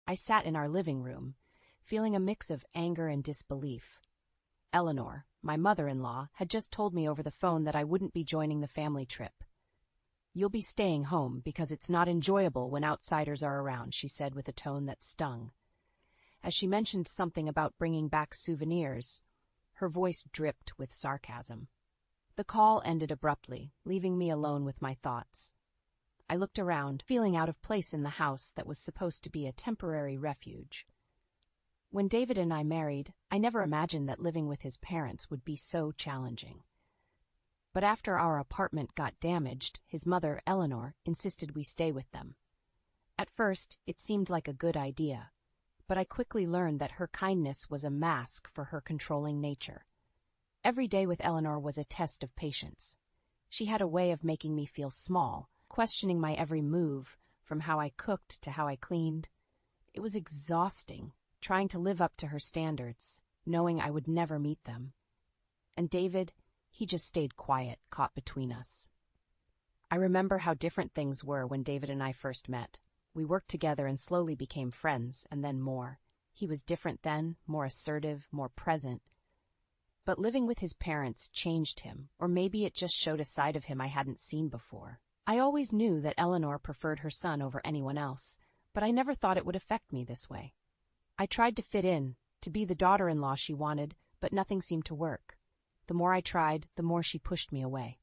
I sat in our living room, feeling a mix of anger and disbelief. Eleanor, my mother-in-law, had just told me over the phone that I wouldn't be joining the family trip. "You'll be staying home because it's not enjoyable when outsiders are around," she said with a tone that stung. As she mentioned something about bringing back souvenirs, her voice dripped with sarcasm. The call ended abruptly, leaving me alone with my thoughts. I looked around, feeling out of place in the house that was supposed to be a temporary refuge. When David and I married, I never imagined that living with his parents would be so challenging. But after our apartment got damaged, his mother, Eleanor, insisted we stay with them. At first, it seemed like a good idea, but I quickly learned that her kindness was a mask for her controlling nature. Every day with Eleanor was a test of patience. She had a way of making me feel small, questioning my every move, from how I cooked to how I cleaned. It was exhausting, trying to live up to her standards, knowing I would never meet them. And David, he just stayed quiet, caught between us. I remember how different things were when David and I first met. We worked together and slowly became friends, and then more. He was different then, more assertive, more present. But living with his parents changed him, or maybe it just showed a side of him I hadn't seen before. I always knew that Eleanor preferred her son over anyone else, but I never thought it would affect me this way. I tried to fit in, to be the daughter-in-law she wanted, but nothing seemed to work. The more I tried, the more she pushed me away.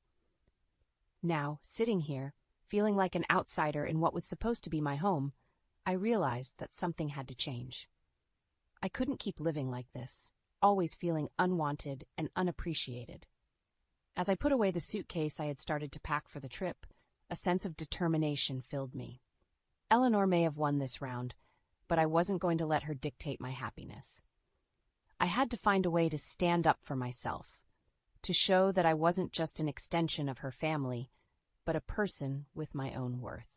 Now, sitting here, feeling like an outsider in what was supposed to be my home, I realized that something had to change. I couldn't keep living like this, always feeling unwanted and unappreciated. As I put away the suitcase I had started to pack for the trip, a sense of determination filled me. Eleanor may have won this round, but I wasn't going to let her dictate my happiness. I had to find a way to stand up for myself, to show that I wasn't just an extension of her family, but a person with my own worth.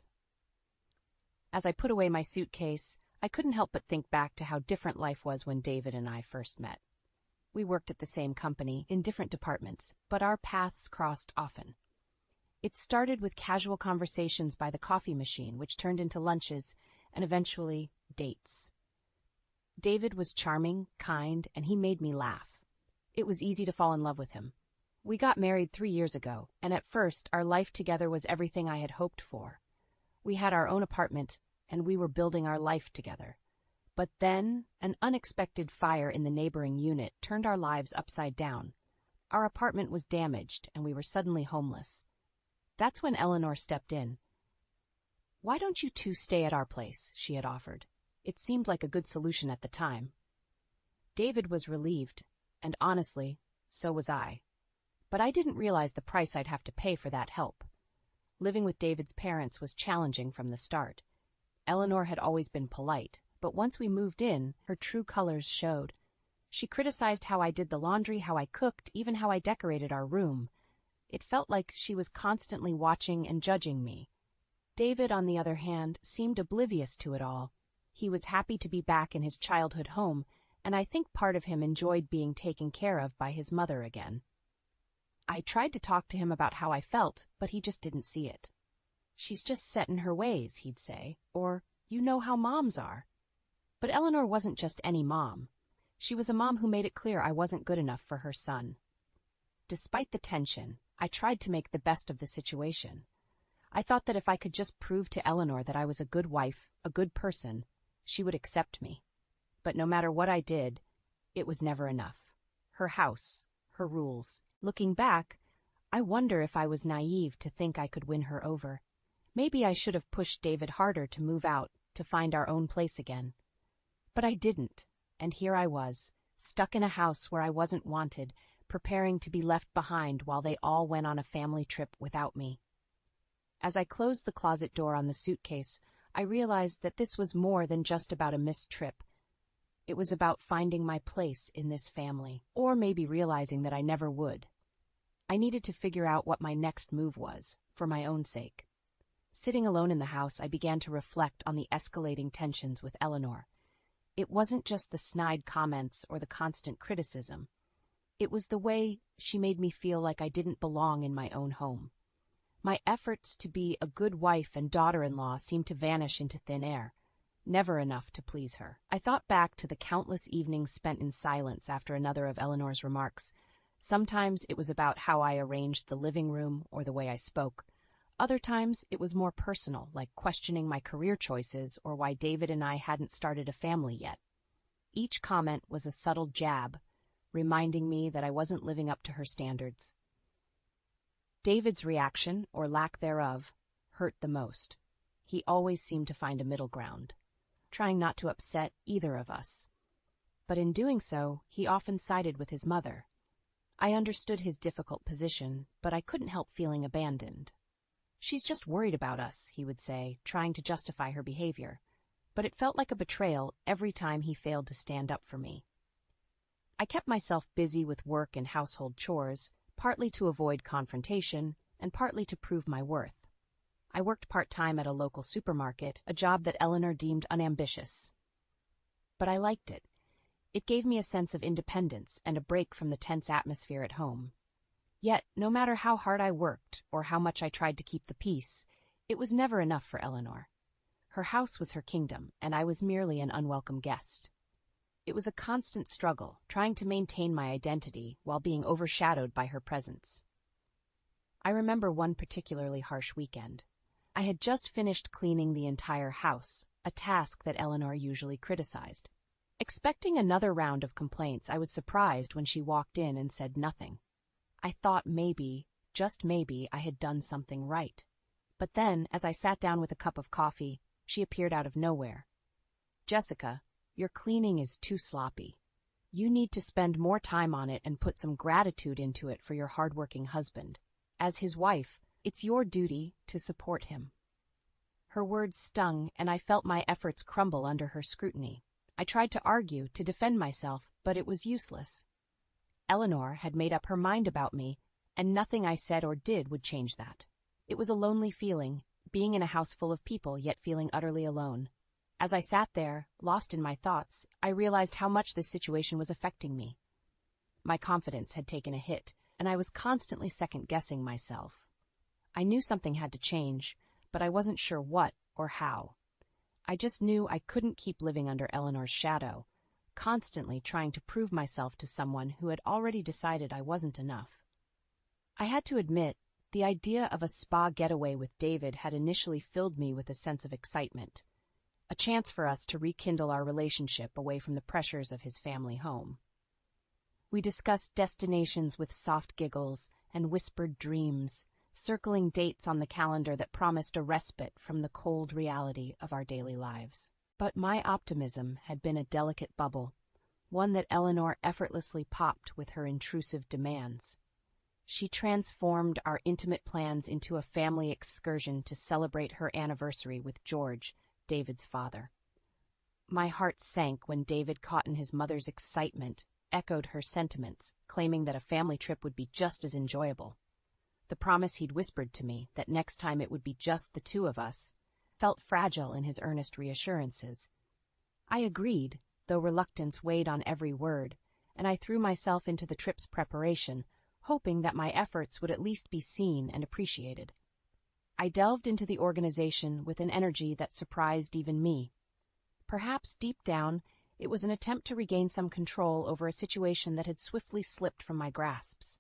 As I put away my suitcase, I couldn't help but think back to how different life was when David and I first met. We worked at the same company, in different departments, but our paths crossed often. It started with casual conversations by the coffee machine, which turned into lunches, and eventually, dates. David was charming, kind, and he made me laugh. It was easy to fall in love with him. We got married 3 years ago, and at first, our life together was everything I had hoped for. We had our own apartment, and we were building our life together. But then, an unexpected fire in the neighboring unit turned our lives upside down. Our apartment was damaged, and we were suddenly homeless. That's when Eleanor stepped in. "Why don't you two stay at our place?" she had offered. It seemed like a good solution at the time. David was relieved, and honestly, so was I. But I didn't realize the price I'd have to pay for that help. Living with David's parents was challenging from the start. Eleanor had always been polite, but once we moved in, her true colors showed. She criticized how I did the laundry, how I cooked, even how I decorated our room. It felt like she was constantly watching and judging me. David, on the other hand, seemed oblivious to it all. He was happy to be back in his childhood home, and I think part of him enjoyed being taken care of by his mother again. I tried to talk to him about how I felt, but he just didn't see it. "She's just set in her ways," he'd say, or, "You know how moms are." But Eleanor wasn't just any mom. She was a mom who made it clear I wasn't good enough for her son. Despite the tension, I tried to make the best of the situation. I thought that if I could just prove to Eleanor that I was a good wife, a good person, she would accept me. But no matter what I did, it was never enough. Her house, her rules. Looking back, I wonder if I was naive to think I could win her over. Maybe I should have pushed David harder to move out, to find our own place again. But I didn't, and here I was, stuck in a house where I wasn't wanted, preparing to be left behind while they all went on a family trip without me. As I closed the closet door on the suitcase, I realized that this was more than just about a missed trip. It was about finding my place in this family, or maybe realizing that I never would. I needed to figure out what my next move was, for my own sake. Sitting alone in the house, I began to reflect on the escalating tensions with Eleanor. It wasn't just the snide comments or the constant criticism. It was the way she made me feel like I didn't belong in my own home. My efforts to be a good wife and daughter-in-law seemed to vanish into thin air. never enough to please her. I thought back to the countless evenings spent in silence after another of Eleanor's remarks. Sometimes it was about how I arranged the living room or the way I spoke. Other times it was more personal, like questioning my career choices or why David and I hadn't started a family yet. Each comment was a subtle jab, reminding me that I wasn't living up to her standards. David's reaction, or lack thereof, hurt the most. He always seemed to find a middle ground, trying not to upset either of us. But in doing so, he often sided with his mother. I understood his difficult position, but I couldn't help feeling abandoned. "She's just worried about us," he would say, trying to justify her behavior. But it felt like a betrayal every time he failed to stand up for me. I kept myself busy with work and household chores, partly to avoid confrontation and partly to prove my worth. I worked part-time at a local supermarket, a job that Eleanor deemed unambitious. But I liked it. It gave me a sense of independence and a break from the tense atmosphere at home. Yet, no matter how hard I worked or how much I tried to keep the peace, it was never enough for Eleanor. Her house was her kingdom, and I was merely an unwelcome guest. It was a constant struggle, trying to maintain my identity while being overshadowed by her presence. I remember one particularly harsh weekend. I had just finished cleaning the entire house, a task that Eleanor usually criticized. Expecting another round of complaints, I was surprised when she walked in and said nothing. I thought maybe, just maybe, I had done something right. But then, as I sat down with a cup of coffee, she appeared out of nowhere. "Jessica, your cleaning is too sloppy. You need to spend more time on it and put some gratitude into it for your hardworking husband. As his wife, it's your duty to support him." Her words stung, and I felt my efforts crumble under her scrutiny. I tried to argue, to defend myself, but it was useless. Eleanor had made up her mind about me, and nothing I said or did would change that. It was a lonely feeling, being in a house full of people yet feeling utterly alone. As I sat there, lost in my thoughts, I realized how much this situation was affecting me. My confidence had taken a hit, and I was constantly second-guessing myself. I knew something had to change, but I wasn't sure what or how. I just knew I couldn't keep living under Eleanor's shadow, constantly trying to prove myself to someone who had already decided I wasn't enough. I had to admit, the idea of a spa getaway with David had initially filled me with a sense of excitement, a chance for us to rekindle our relationship away from the pressures of his family home. We discussed destinations with soft giggles and whispered dreams, circling dates on the calendar that promised a respite from the cold reality of our daily lives. But my optimism had been a delicate bubble, one that Eleanor effortlessly popped with her intrusive demands. She transformed our intimate plans into a family excursion to celebrate her anniversary with George, David's father. My heart sank when David, caught in his mother's excitement, echoed her sentiments, claiming that a family trip would be just as enjoyable. The promise he'd whispered to me, that next time it would be just the two of us, felt fragile in his earnest reassurances. I agreed, though reluctance weighed on every word, and I threw myself into the trip's preparation, hoping that my efforts would at least be seen and appreciated. I delved into the organization with an energy that surprised even me. Perhaps deep down, it was an attempt to regain some control over a situation that had swiftly slipped from my grasps.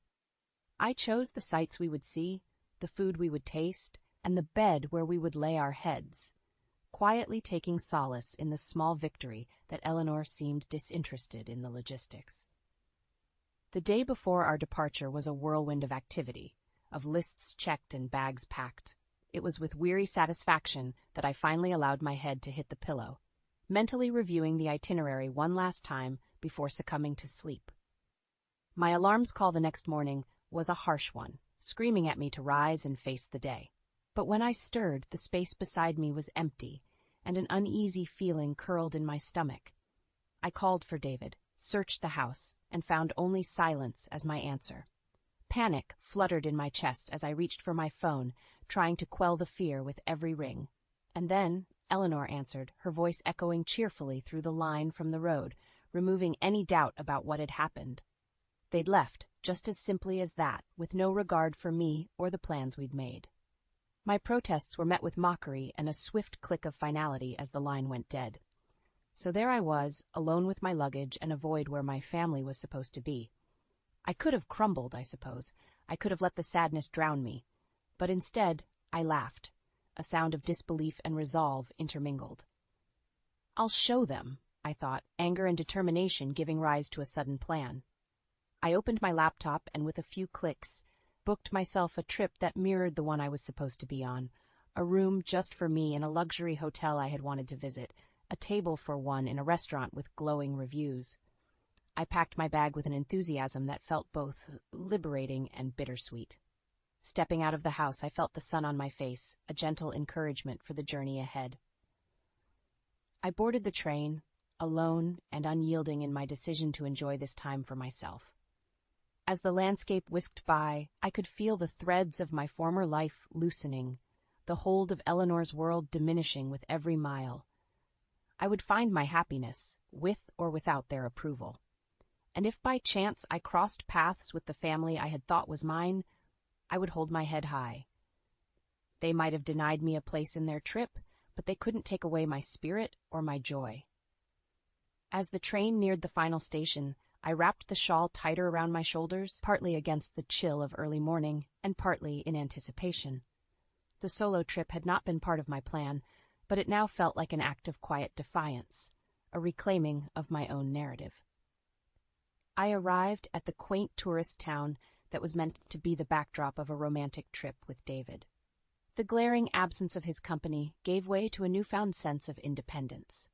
I chose the sights we would see, the food we would taste, and the bed where we would lay our heads, quietly taking solace in the small victory that Eleanor seemed disinterested in the logistics. The day before our departure was a whirlwind of activity, of lists checked and bags packed. It was with weary satisfaction that I finally allowed my head to hit the pillow, mentally reviewing the itinerary one last time before succumbing to sleep. My alarm's call the next morning was a harsh one, screaming at me to rise and face the day. But when I stirred, the space beside me was empty, and an uneasy feeling curled in my stomach. I called for David, searched the house, and found only silence as my answer. Panic fluttered in my chest as I reached for my phone, trying to quell the fear with every ring. And then Eleanor answered, her voice echoing cheerfully through the line from the road, removing any doubt about what had happened. They'd left, just as simply as that, with no regard for me or the plans we'd made. My protests were met with mockery and a swift click of finality as the line went dead. So there I was, alone with my luggage and a void where my family was supposed to be. I could have crumbled, I suppose. I could have let the sadness drown me. But instead, I laughed, a sound of disbelief and resolve intermingled. I'll show them, I thought, anger and determination giving rise to a sudden plan. I opened my laptop and with a few clicks, booked myself a trip that mirrored the one I was supposed to be on, a room just for me in a luxury hotel I had wanted to visit, a table for one in a restaurant with glowing reviews. I packed my bag with an enthusiasm that felt both liberating and bittersweet. Stepping out of the house, I felt the sun on my face, a gentle encouragement for the journey ahead. I boarded the train, alone and unyielding in my decision to enjoy this time for myself. As the landscape whisked by, I could feel the threads of my former life loosening, the hold of Eleanor's world diminishing with every mile. I would find my happiness, with or without their approval. And if by chance I crossed paths with the family I had thought was mine, I would hold my head high. They might have denied me a place in their trip, but they couldn't take away my spirit or my joy. As the train neared the final station, I wrapped the shawl tighter around my shoulders, partly against the chill of early morning, and partly in anticipation. The solo trip had not been part of my plan, but it now felt like an act of quiet defiance, a reclaiming of my own narrative. I arrived at the quaint tourist town that was meant to be the backdrop of a romantic trip with David. The glaring absence of his company gave way to a newfound sense of independence.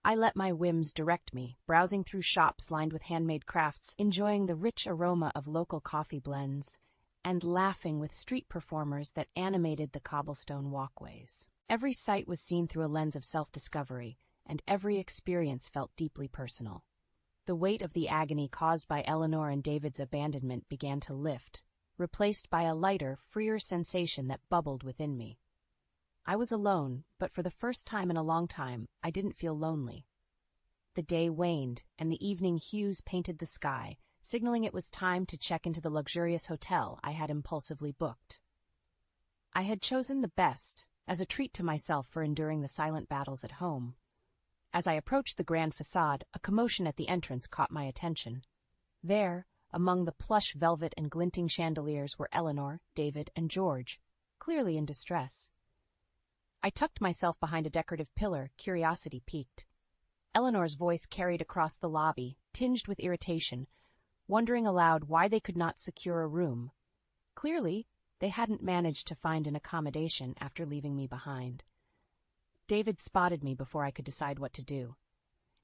I let my whims direct me, browsing through shops lined with handmade crafts, enjoying the rich aroma of local coffee blends, and laughing with street performers that animated the cobblestone walkways. Every sight was seen through a lens of self-discovery, and every experience felt deeply personal. The weight of the agony caused by Eleanor and David's abandonment began to lift, replaced by a lighter, freer sensation that bubbled within me. I was alone, but for the first time in a long time, I didn't feel lonely. The day waned, and the evening hues painted the sky, signaling it was time to check into the luxurious hotel I had impulsively booked. I had chosen the best, as a treat to myself for enduring the silent battles at home. As I approached the grand facade, a commotion at the entrance caught my attention. There, among the plush velvet and glinting chandeliers, were Eleanor, David, and George, clearly in distress. I tucked myself behind a decorative pillar, curiosity piqued. Eleanor's voice carried across the lobby, tinged with irritation, wondering aloud why they could not secure a room. Clearly, they hadn't managed to find an accommodation after leaving me behind. David spotted me before I could decide what to do.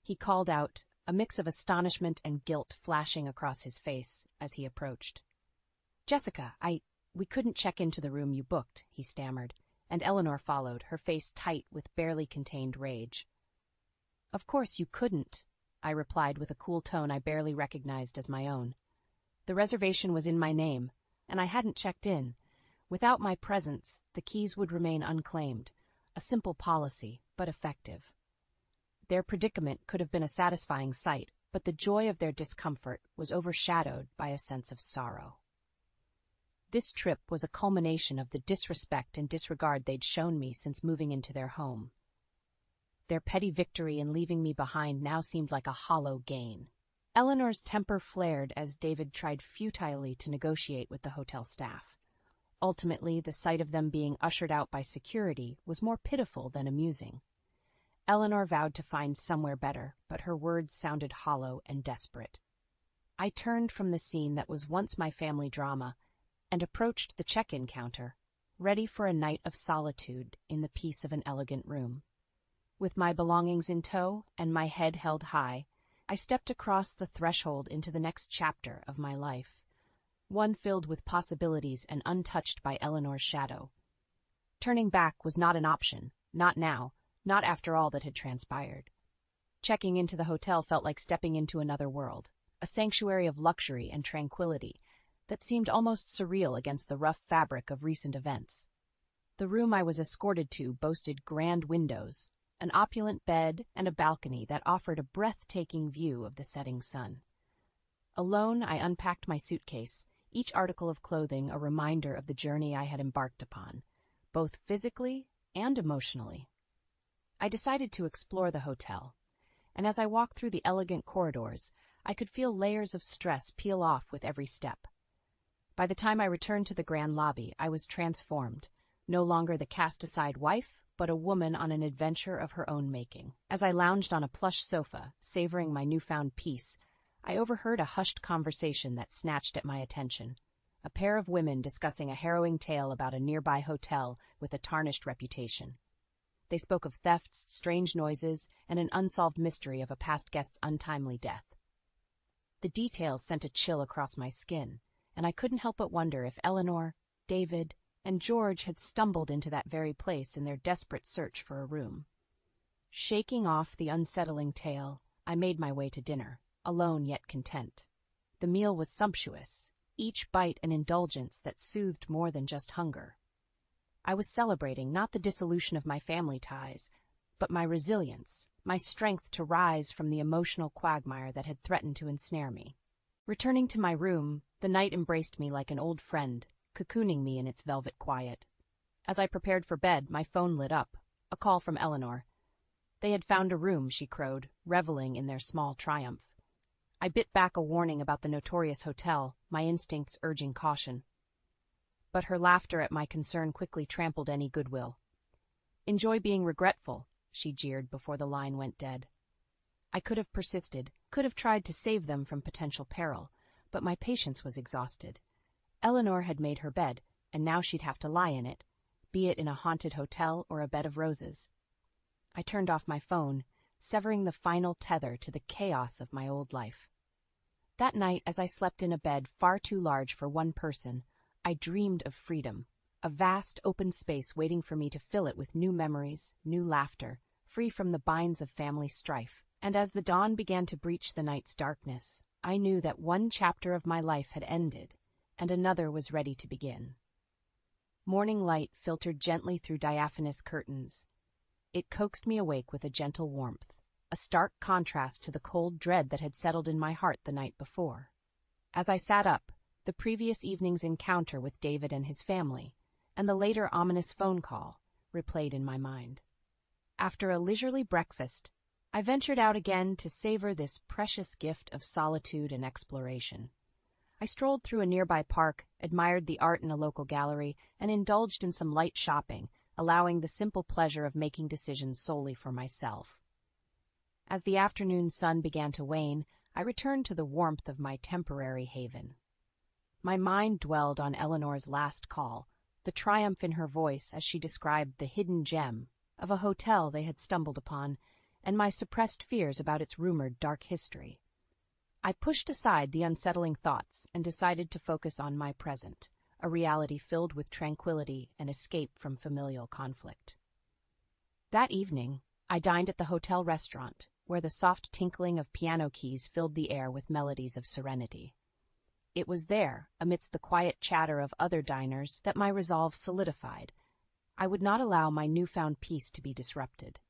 He called out, a mix of astonishment and guilt flashing across his face as he approached. "Jessica, we couldn't check into the room you booked," he stammered, and Eleanor followed, her face tight with barely contained rage. "Of course you couldn't," I replied with a cool tone I barely recognized as my own. The reservation was in my name, and I hadn't checked in. Without my presence, the keys would remain unclaimed, a simple policy, but effective. Their predicament could have been a satisfying sight, but the joy of their discomfort was overshadowed by a sense of sorrow. This trip was a culmination of the disrespect and disregard they'd shown me since moving into their home. Their petty victory in leaving me behind now seemed like a hollow gain. Eleanor's temper flared as David tried futilely to negotiate with the hotel staff. Ultimately, the sight of them being ushered out by security was more pitiful than amusing. Eleanor vowed to find somewhere better, but her words sounded hollow and desperate. I turned from the scene that was once my family drama and approached the check-in counter, ready for a night of solitude in the peace of an elegant room. With my belongings in tow and my head held high, I stepped across the threshold into the next chapter of my life, one filled with possibilities and untouched by Eleanor's shadow. Turning back was not an option, not now, not after all that had transpired. Checking into the hotel felt like stepping into another world, a sanctuary of luxury and tranquility that seemed almost surreal against the rough fabric of recent events. The room I was escorted to boasted grand windows, an opulent bed, and a balcony that offered a breathtaking view of the setting sun. Alone, I unpacked my suitcase, each article of clothing a reminder of the journey I had embarked upon, both physically and emotionally. I decided to explore the hotel, and as I walked through the elegant corridors, I could feel layers of stress peel off with every step. By the time I returned to the grand lobby, I was transformed, no longer the cast-aside wife, but a woman on an adventure of her own making. As I lounged on a plush sofa, savoring my newfound peace, I overheard a hushed conversation that snatched at my attention. A pair of women discussing a harrowing tale about a nearby hotel with a tarnished reputation. They spoke of thefts, strange noises, and an unsolved mystery of a past guest's untimely death. The details sent a chill across my skin, and I couldn't help but wonder if Eleanor, David, and George had stumbled into that very place in their desperate search for a room. Shaking off the unsettling tale, I made my way to dinner, alone yet content. The meal was sumptuous, each bite an indulgence that soothed more than just hunger. I was celebrating not the dissolution of my family ties, but my resilience, my strength to rise from the emotional quagmire that had threatened to ensnare me. Returning to my room, the night embraced me like an old friend, cocooning me in its velvet quiet. As I prepared for bed, my phone lit up, a call from Eleanor. They had found a room, she crowed, reveling in their small triumph. I bit back a warning about the notorious hotel, my instincts urging caution. But her laughter at my concern quickly trampled any goodwill. "Enjoy being regretful," she jeered before the line went dead. I could have persisted, could have tried to save them from potential peril, but my patience was exhausted. Eleanor had made her bed, and now she'd have to lie in it, be it in a haunted hotel or a bed of roses. I turned off my phone, severing the final tether to the chaos of my old life. That night, as I slept in a bed far too large for one person, I dreamed of freedom, a vast open space waiting for me to fill it with new memories, new laughter, free from the binds of family strife. And as the dawn began to breach the night's darkness, I knew that one chapter of my life had ended, and another was ready to begin. Morning light filtered gently through diaphanous curtains. It coaxed me awake with a gentle warmth, a stark contrast to the cold dread that had settled in my heart the night before. As I sat up, the previous evening's encounter with David and his family, and the later ominous phone call, replayed in my mind. After a leisurely breakfast, I ventured out again to savor this precious gift of solitude and exploration. I strolled through a nearby park, admired the art in a local gallery, and indulged in some light shopping, allowing the simple pleasure of making decisions solely for myself. As the afternoon sun began to wane, I returned to the warmth of my temporary haven. My mind dwelled on Eleanor's last call, the triumph in her voice as she described the hidden gem of a hotel they had stumbled upon, and my suppressed fears about its rumored dark history. I pushed aside the unsettling thoughts and decided to focus on my present, a reality filled with tranquility and escape from familial conflict. That evening, I dined at the hotel restaurant, where the soft tinkling of piano keys filled the air with melodies of serenity. It was there, amidst the quiet chatter of other diners, that my resolve solidified. I would not allow my newfound peace to be disrupted.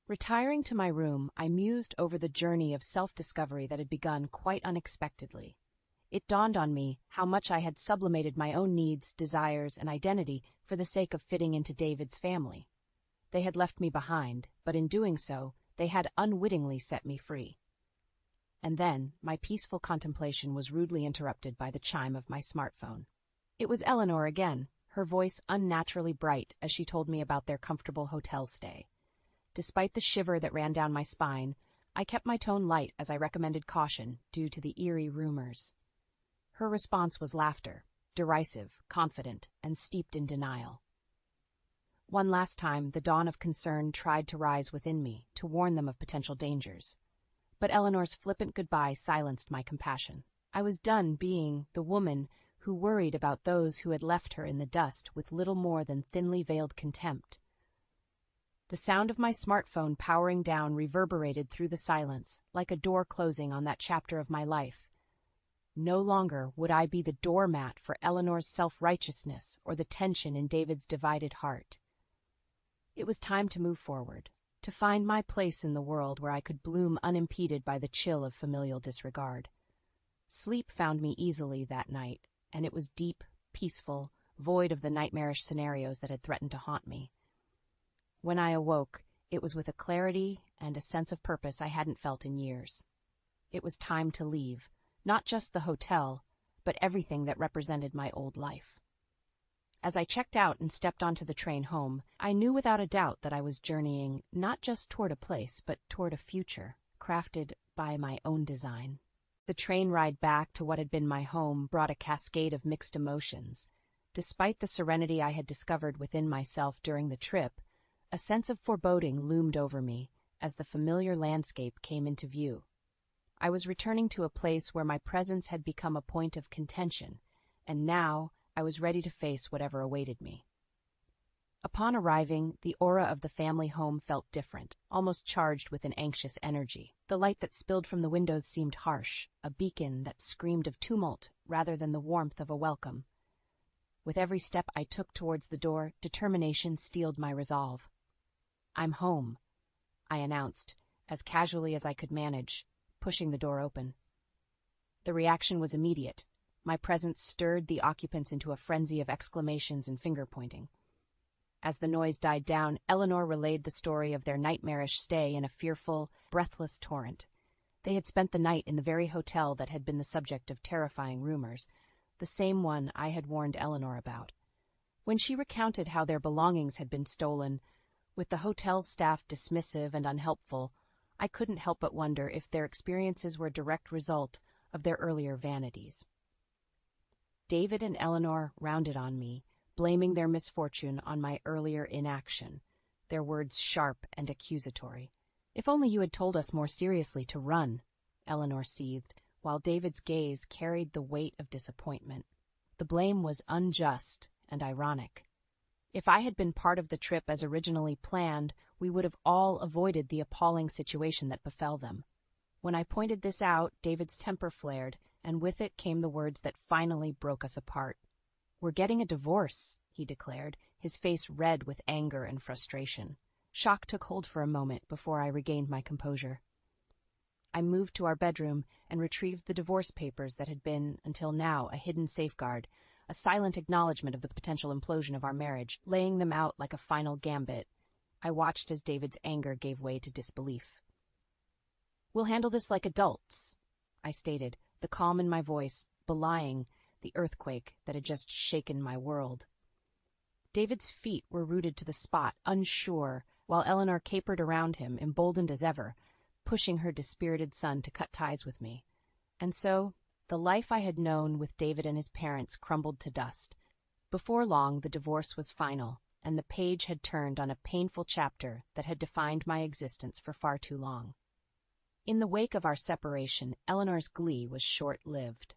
Retiring to my room, I mused over the journey of self-discovery that had begun quite unexpectedly. It dawned on me how much I had sublimated my own needs, desires, and identity for the sake of fitting into David's family. They had left me behind, but in doing so, they had unwittingly set me free. And then, my peaceful contemplation was rudely interrupted by the chime of my smartphone. It was Eleanor again, her voice unnaturally bright as she told me about their comfortable hotel stay. Despite the shiver that ran down my spine, I kept my tone light as I recommended caution due to the eerie rumors. Her response was laughter, derisive, confident, and steeped in denial. One last time, the dawn of concern tried to rise within me to warn them of potential dangers. But Eleanor's flippant goodbye silenced my compassion. I was done being the woman who worried about those who had left her in the dust with little more than thinly veiled contempt. The sound of my smartphone powering down reverberated through the silence, like a door closing on that chapter of my life. No longer would I be the doormat for Eleanor's self-righteousness or the tension in David's divided heart. It was time to move forward, to find my place in the world where I could bloom unimpeded by the chill of familial disregard. Sleep found me easily that night, and it was deep, peaceful, void of the nightmarish scenarios that had threatened to haunt me. When I awoke, it was with a clarity and a sense of purpose I hadn't felt in years. It was time to leave, not just the hotel, but everything that represented my old life. As I checked out and stepped onto the train home, I knew without a doubt that I was journeying not just toward a place, but toward a future, crafted by my own design. The train ride back to what had been my home brought a cascade of mixed emotions. Despite the serenity I had discovered within myself during the trip, a sense of foreboding loomed over me as the familiar landscape came into view. I was returning to a place where my presence had become a point of contention, and now I was ready to face whatever awaited me. Upon arriving, the aura of the family home felt different, almost charged with an anxious energy. The light that spilled from the windows seemed harsh, a beacon that screamed of tumult rather than the warmth of a welcome. With every step I took towards the door, determination steeled my resolve. "I'm home," I announced, as casually as I could manage, pushing the door open. The reaction was immediate. My presence stirred the occupants into a frenzy of exclamations and finger-pointing. As the noise died down, Eleanor relayed the story of their nightmarish stay in a fearful, breathless torrent. They had spent the night in the very hotel that had been the subject of terrifying rumors, the same one I had warned Eleanor about. When she recounted how their belongings had been stolen, with the hotel staff dismissive and unhelpful, I couldn't help but wonder if their experiences were a direct result of their earlier vanities. David and Eleanor rounded on me, blaming their misfortune on my earlier inaction, their words sharp and accusatory. "If only you had told us more seriously to run," Eleanor seethed, while David's gaze carried the weight of disappointment. The blame was unjust and ironic. If I had been part of the trip as originally planned, we would have all avoided the appalling situation that befell them. When I pointed this out, David's temper flared, and with it came the words that finally broke us apart. "We're getting a divorce," he declared, his face red with anger and frustration. Shock took hold for a moment before I regained my composure. I moved to our bedroom and retrieved the divorce papers that had been, until now, a hidden safeguard, a silent acknowledgement of the potential implosion of our marriage, laying them out like a final gambit. I watched as David's anger gave way to disbelief. "We'll handle this like adults," I stated, the calm in my voice belying the earthquake that had just shaken my world. David's feet were rooted to the spot, unsure, while Eleanor capered around him, emboldened as ever, pushing her dispirited son to cut ties with me. And so, the life I had known with David and his parents crumbled to dust. Before long, the divorce was final, and the page had turned on a painful chapter that had defined my existence for far too long. In the wake of our separation, Eleanor's glee was short-lived.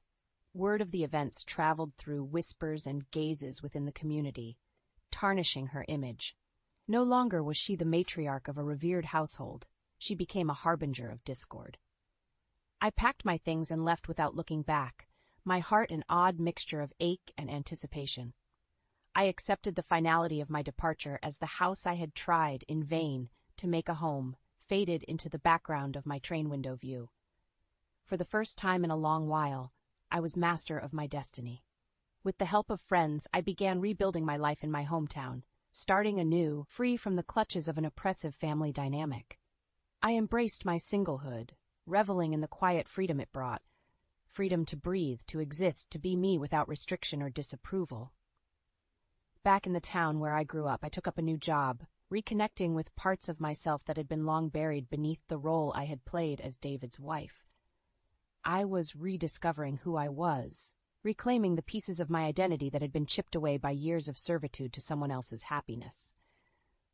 Word of the events traveled through whispers and gazes within the community, tarnishing her image. No longer was she the matriarch of a revered household. She became a harbinger of discord. I packed my things and left without looking back, my heart an odd mixture of ache and anticipation. I accepted the finality of my departure as the house I had tried in vain to make a home faded into the background of my train window view. For the first time in a long while, I was master of my destiny. With the help of friends, I began rebuilding my life in my hometown, starting anew, free from the clutches of an oppressive family dynamic. I embraced my singlehood, reveling in the quiet freedom it brought, freedom to breathe, to exist, to be me without restriction or disapproval. Back in the town where I grew up, I took up a new job, reconnecting with parts of myself that had been long buried beneath the role I had played as David's wife. I was rediscovering who I was, reclaiming the pieces of my identity that had been chipped away by years of servitude to someone else's happiness.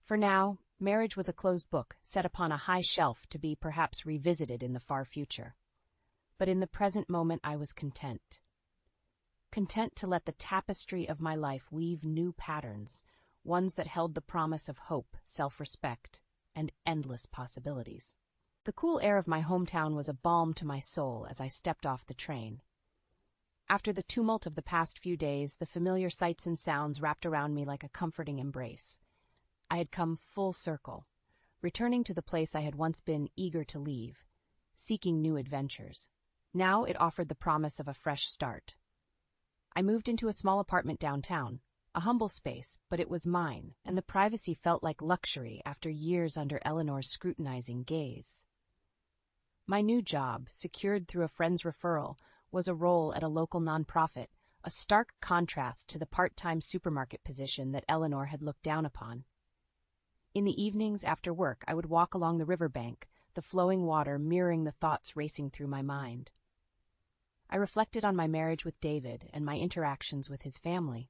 For now, marriage was a closed book, set upon a high shelf to be perhaps revisited in the far future. But in the present moment I was content. Content to let the tapestry of my life weave new patterns, ones that held the promise of hope, self-respect, and endless possibilities. The cool air of my hometown was a balm to my soul as I stepped off the train. After the tumult of the past few days, the familiar sights and sounds wrapped around me like a comforting embrace. I had come full circle, returning to the place I had once been eager to leave, seeking new adventures. Now it offered the promise of a fresh start. I moved into a small apartment downtown, A humble space, but it was mine, and the privacy felt like luxury after years under Eleanor's scrutinizing gaze. My new job, secured through a friend's referral, was a role at a local nonprofit, a stark contrast to the part-time supermarket position that Eleanor had looked down upon. In the evenings after work, I would walk along the riverbank, the flowing water mirroring the thoughts racing through my mind. I reflected on my marriage with David and my interactions with his family.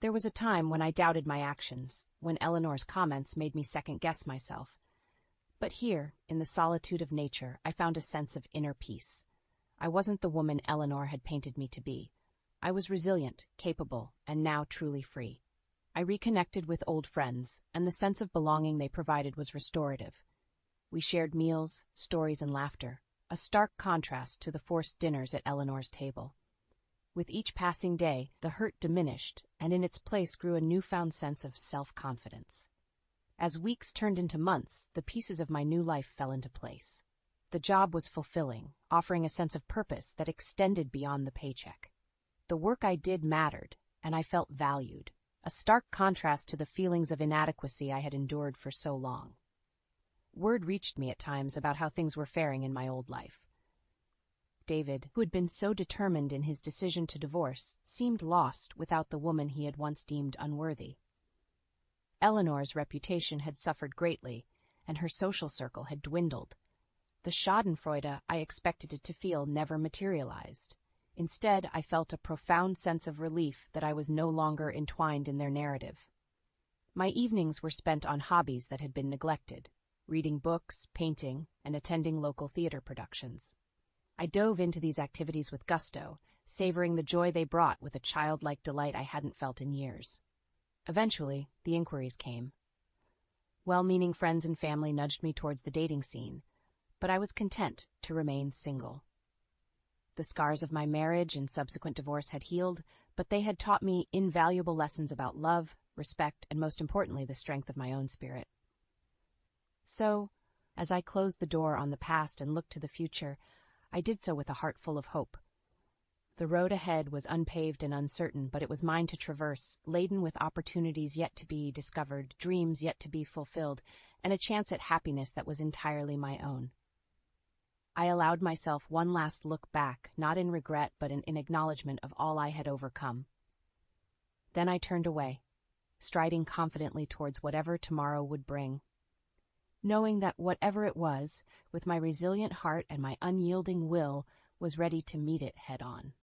There was a time when I doubted my actions, when Eleanor's comments made me second-guess myself. But here, in the solitude of nature, I found a sense of inner peace. I wasn't the woman Eleanor had painted me to be. I was resilient, capable, and now truly free. I reconnected with old friends, and the sense of belonging they provided was restorative. We shared meals, stories, and laughter, a stark contrast to the forced dinners at Eleanor's table. With each passing day, the hurt diminished, and in its place grew a newfound sense of self-confidence. As weeks turned into months, the pieces of my new life fell into place. The job was fulfilling, offering a sense of purpose that extended beyond the paycheck. The work I did mattered, and I felt valued, a stark contrast to the feelings of inadequacy I had endured for so long. Word reached me at times about how things were faring in my old life. David, who had been so determined in his decision to divorce, seemed lost without the woman he had once deemed unworthy. Eleanor's reputation had suffered greatly, and her social circle had dwindled. The schadenfreude I expected it to feel never materialized. Instead, I felt a profound sense of relief that I was no longer entwined in their narrative. My evenings were spent on hobbies that had been neglected, reading books, painting, and attending local theater productions. I dove into these activities with gusto, savoring the joy they brought with a childlike delight I hadn't felt in years. Eventually, the inquiries came. Well-meaning friends and family nudged me towards the dating scene, but I was content to remain single. The scars of my marriage and subsequent divorce had healed, but they had taught me invaluable lessons about love, respect, and most importantly, the strength of my own spirit. So, as I closed the door on the past and looked to the future, I did so with a heart full of hope. The road ahead was unpaved and uncertain, but it was mine to traverse, laden with opportunities yet to be discovered, dreams yet to be fulfilled, and a chance at happiness that was entirely my own. I allowed myself one last look back, not in regret but in acknowledgement of all I had overcome. Then I turned away, striding confidently towards whatever tomorrow would bring, knowing that whatever it was, with my resilient heart and my unyielding will, was ready to meet it head-on.